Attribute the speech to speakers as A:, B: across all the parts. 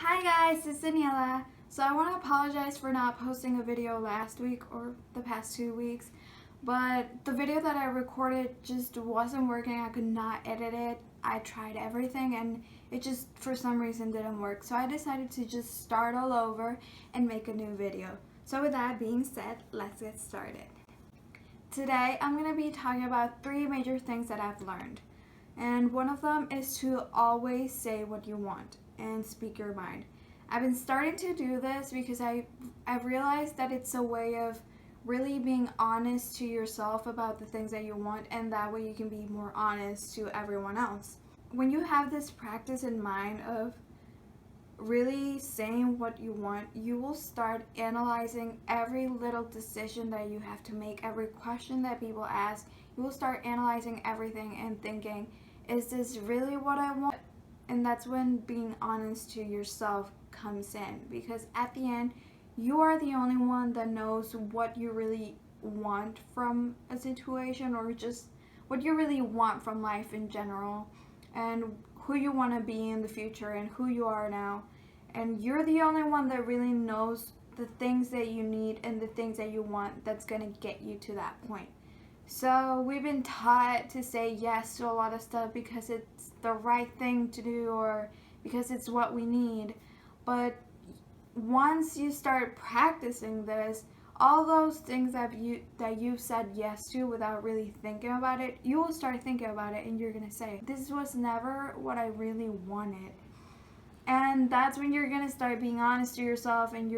A: Hi guys, it's Daniela. So I want to apologize for not posting a video last week or the past 2 weeks, but the video that I recorded just wasn't working. I could not edit it. I tried everything and it just for some reason didn't work. So I decided to just start all over and make a new video. So with that being said, let's get started. Today I'm going to be talking about 3 major things that I've learned. And one of them is to always say what you want and speak your mind. I've been starting to do this because I've realized that it's a way of really being honest to yourself about the things that you want, and that way you can be more honest to everyone else. When you have this practice in mind of really saying what you want, you will start analyzing every little decision that you have to make, every question that people ask. You will start analyzing everything and thinking, is this really what I want? And that's when being honest to yourself comes in, because at the end, you are the only one that knows what you really want from a situation, or just what you really want from life in general, and who you want to be in the future and who you are now. And you're the only one that really knows the things that you need and the things that you want that's going to get you to that point. So we've been taught to say yes to a lot of stuff because it's the right thing to do or because it's what we need. But once you start practicing this, all those things that you've said yes to without really thinking about it, you will start thinking about it and you're going to say, this was never what I really wanted. And that's when you're going to start being honest to yourself, and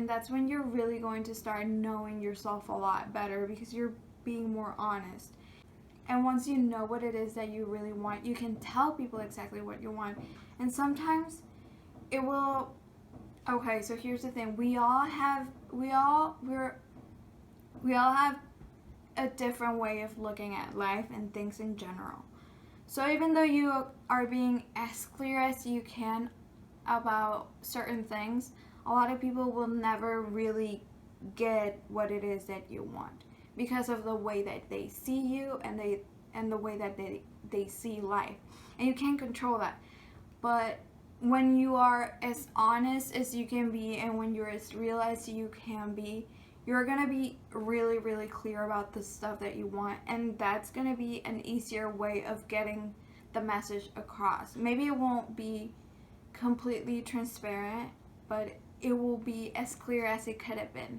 A: that's when you're really going to start knowing yourself a lot better, because you're being more honest. And once you know what it is that you really want, you can tell people exactly what you want. And sometimes it will, okay, so here's the thing. We all have a different way of looking at life and things in general. So even though you are being as clear as you can about certain things, a lot of people will never really get what it is that you want, because of the way that they see you and the way that they see life. And you can't control that. But when you are as honest as you can be, and when you're as real as you can be, you're going to be really, really clear about the stuff that you want. And that's going to be an easier way of getting the message across. Maybe it won't be completely transparent, but it will be as clear as it could have been.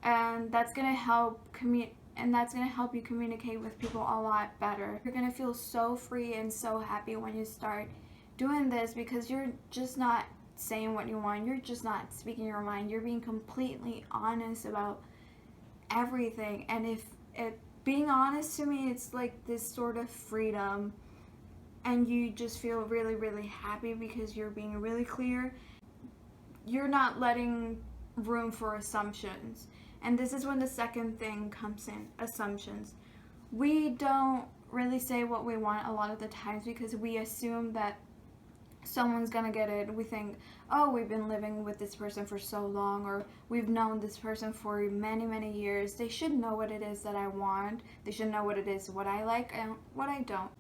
A: And that's going to help you communicate with people a lot better. You're going to feel so free and so happy when you start doing this, because you're just not saying what you want. You're just not speaking your mind. You're being completely honest about everything. And being honest, to me, it's like this sort of freedom, and you just feel really, really happy because you're being really clear. You're not letting room for assumptions. And this is when the second thing comes in, assumptions. We don't really say what we want a lot of the times because we assume that someone's gonna get it. We think, oh, we've been living with this person for so long, or we've known this person for many, many years. They should know what it is that I want. They should know what it is, what I like and what I don't.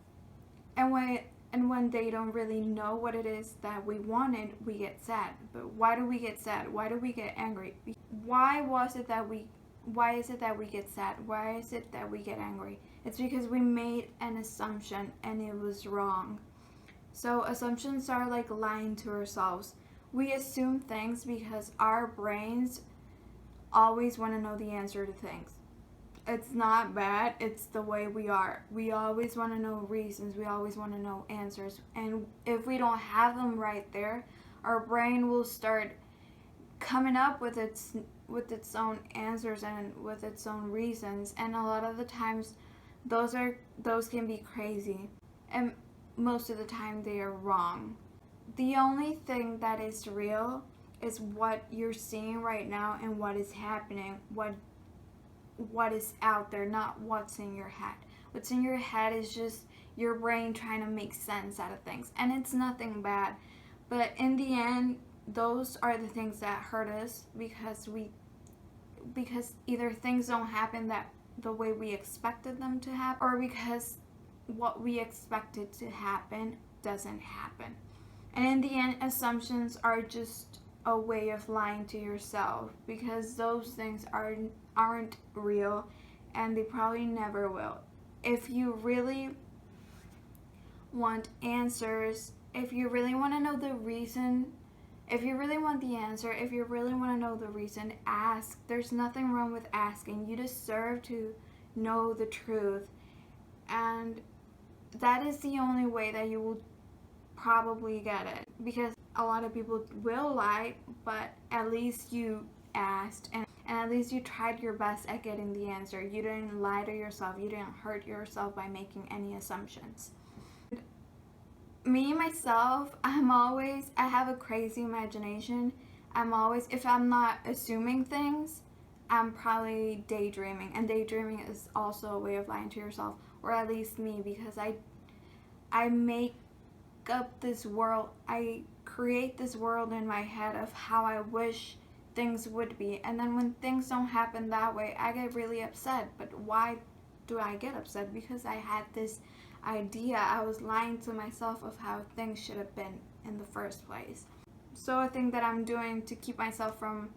A: And when they don't really know what it is that we wanted, we get sad. But why do we get sad? Why do we get angry? Why is it that we get sad? Why is it that we get angry? It's because we made an assumption and it was wrong. So assumptions are like lying to ourselves. We assume things because our brains always want to know the answer to things. It's not bad, it's the way we are. We always want to know reasons, we always want to know answers. And if we don't have them right there, our brain will start coming up with its own answers and with its own reasons. And a lot of the times those can be crazy. And most of the time they are wrong. The only thing that is real is what you're seeing right now and what is happening, what is out there, not what's in your head. What's in your head is just your brain trying to make sense out of things, and it's nothing bad. But in the end, those are the things that hurt us, because either things don't happen the way we expected them to happen, or because what we expected to happen doesn't happen. And in the end, assumptions are just a way of lying to yourself, because those things aren't real, and they probably never will. If you really want answers, if you really want to know the reason, if you really want the answer, if you really want to know the reason, ask. There's nothing wrong with asking. You deserve to know the truth. And that is the only way that you will probably get it. Because a lot of people will lie, but at least you asked, and at least you tried your best at getting the answer. You didn't lie to yourself. You didn't hurt yourself by making any assumptions. Me, myself, I have a crazy imagination. If I'm not assuming things, I'm probably daydreaming. And daydreaming is also a way of lying to yourself, or at least me, because I make up this world. I create this world in my head of how I wish things would be. And then when things don't happen that way, I get really upset. But why do I get upset? Because I had this idea. I was lying to myself of how things should have been in the first place. So a thing that I'm doing to keep myself from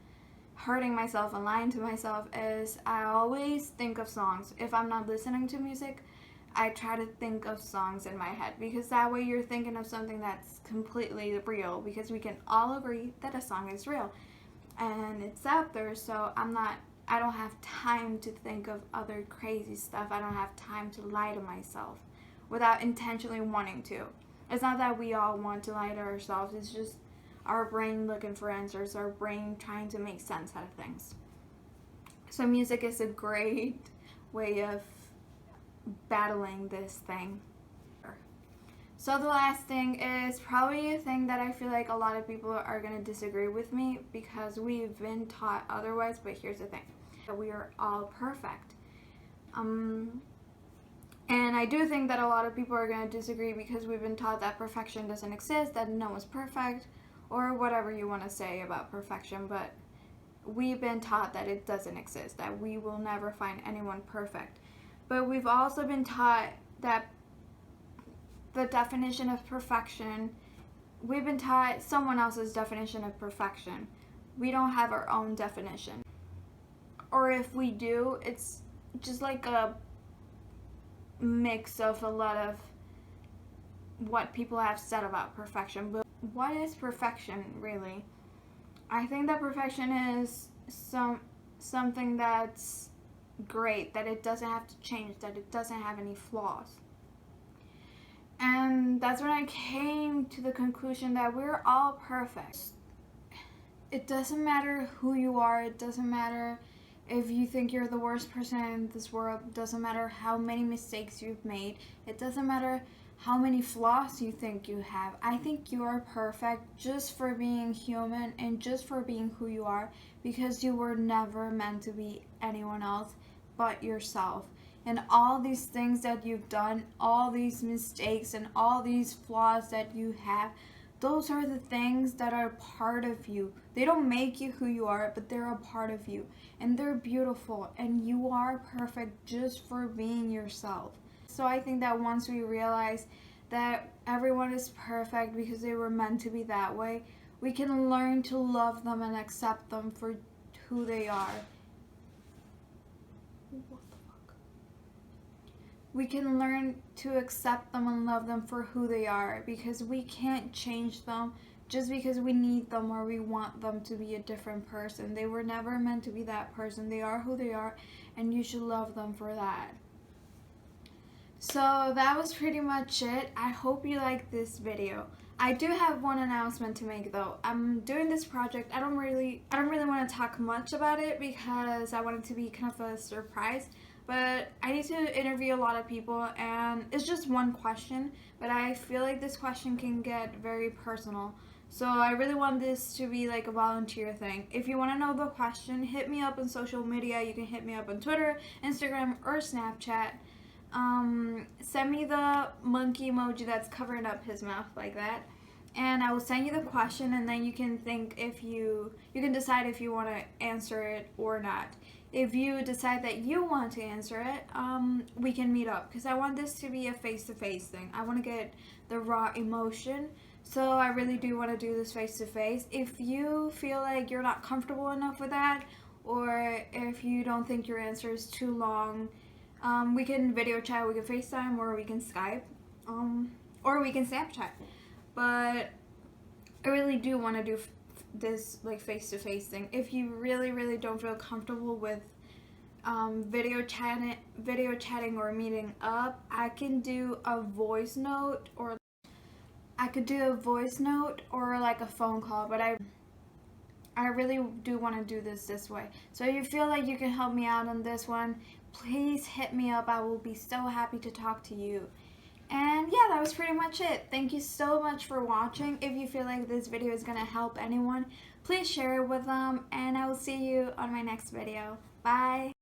A: hurting myself and lying to myself is I always think of songs. If I'm not listening to music, I try to think of songs in my head, because that way you're thinking of something that's completely real, because we can all agree that a song is real and it's out there. So I don't have time to think of other crazy stuff. I don't have time to lie to myself without intentionally wanting to. It's not that we all want to lie to ourselves. It's just our brain looking for answers, our brain trying to make sense out of things. So music is a great way of battling this thing. So the last thing is probably a thing that I feel like a lot of people are going to disagree with me, because we've been taught otherwise. But here's the thing, that we are all perfect. And I do think that a lot of people are going to disagree, because we've been taught that perfection doesn't exist, that no one's perfect, or whatever you want to say about perfection. But we've been taught that it doesn't exist, that we will never find anyone perfect. But we've also been taught that the definition of perfection, we've been taught someone else's definition of perfection. We don't have our own definition. Or if we do, it's just like a mix of a lot of what people have said about perfection. But what is perfection really? I think that perfection is something that's great, that it doesn't have to change, that it doesn't have any flaws. And that's when I came to the conclusion that we're all perfect. It doesn't matter who you are. It doesn't matter if you think you're the worst person in this world. It doesn't matter how many mistakes you've made. It doesn't matter how many flaws you think you have. I think you are perfect just for being human and just for being who you are, because you were never meant to be anyone else but yourself. And all these things that you've done, all these mistakes and all these flaws that you have, those are the things that are part of you. They don't make you who you are, but they're a part of you. And they're beautiful. And you are perfect just for being yourself. So I think that once we realize that everyone is perfect because they were meant to be that way, we can learn to love them and accept them for who they are. We can learn to accept them and love them for who they are, because we can't change them just because we need them or we want them to be a different person. They were never meant to be that person. They are who they are, and you should love them for that. So that was pretty much it. I hope you liked this video. I do have one announcement to make though. I'm doing this project. I don't really want to talk much about it because I want it to be kind of a surprise. But I need to interview a lot of people, and it's just one question, but I feel like this question can get very personal. So I really want this to be like a volunteer thing. If you want to know the question, hit me up on social media. You can hit me up on Twitter, Instagram, or Snapchat. Send me the monkey emoji that's covering up his mouth like that, and I will send you the question, and then you can think if you can decide if you want to answer it or not. If you decide that you want to answer it, we can meet up, because I want this to be a face-to-face thing. I want to get the raw emotion. So I really do want to do this face to face. If you feel like you're not comfortable enough with that, or if you don't think your answer is too long, we can video chat, we can FaceTime, or we can Skype, or we can Snapchat. But I really do want to do this like face to face thing. If you really don't feel comfortable with video chatting or meeting up, I can do a voice note or like a phone call, but I really do want to do this way. So if you feel like you can help me out on this one, please hit me up. I will be so happy to talk to you. And yeah, that was pretty much it. Thank you so much for watching. If you feel like this video is going to help anyone, please share it with them, and I will see you on my next video. Bye!